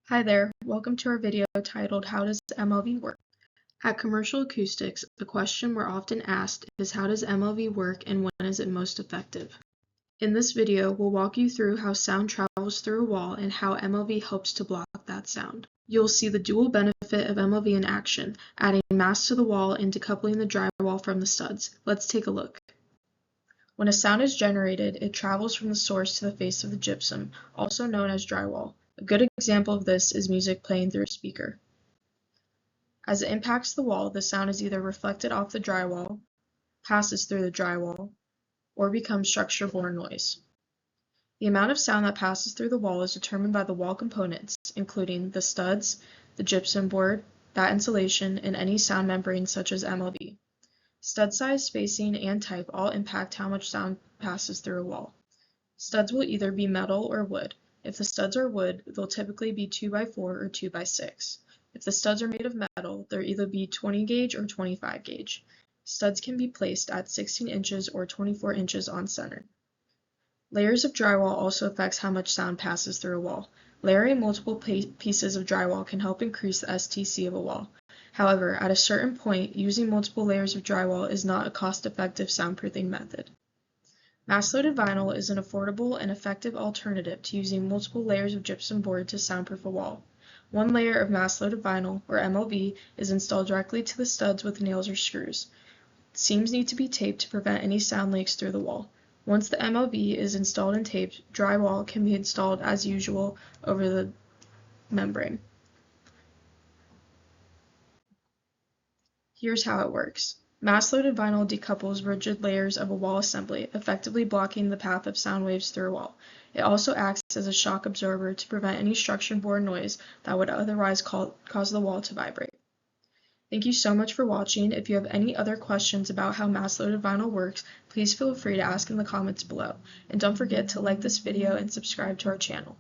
Hi there, welcome to our video titled How Does MLV Work? At Commercial Acoustics, the question we're often asked is how does MLV work and when is it most effective? In this video, we'll walk you through how sound travels through a wall and how MLV helps to block that sound. You'll see the dual benefit of MLV in action, adding mass to the wall and decoupling the drywall from the studs. Let's take a look. When a sound is generated, it travels from the source to the face of the gypsum, also known as drywall. A good example of this is music playing through a speaker. As it impacts the wall, the sound is either reflected off the drywall, passes through the drywall, or becomes structure-borne noise. The amount of sound that passes through the wall is determined by the wall components, including the studs, the gypsum board, that insulation, and any sound membrane such as MLV. Stud size, spacing, and type all impact how much sound passes through a wall. Studs will either be metal or wood. If the studs are wood, they'll typically be 2x4 or 2x6. If the studs are made of metal, they'll either be 20 gauge or 25 gauge. Studs can be placed at 16 inches or 24 inches on center. Layers of drywall also affects how much sound passes through a wall. Layering multiple pieces of drywall can help increase the STC of a wall. However, at a certain point, using multiple layers of drywall is not a cost-effective soundproofing method. Mass-loaded vinyl is an affordable and effective alternative to using multiple layers of gypsum board to soundproof a wall. One layer of mass-loaded vinyl, or MLV, is installed directly to the studs with nails or screws. Seams need to be taped to prevent any sound leaks through the wall. Once the MLV is installed and taped, drywall can be installed as usual over the membrane. Here's how it works. Mass-loaded vinyl decouples rigid layers of a wall assembly, effectively blocking the path of sound waves through a wall. It also acts as a shock absorber to prevent any structure-borne noise that would otherwise cause the wall to vibrate. Thank you so much for watching. If you have any other questions about how mass-loaded vinyl works, please feel free to ask in the comments below. And don't forget to like this video and subscribe to our channel.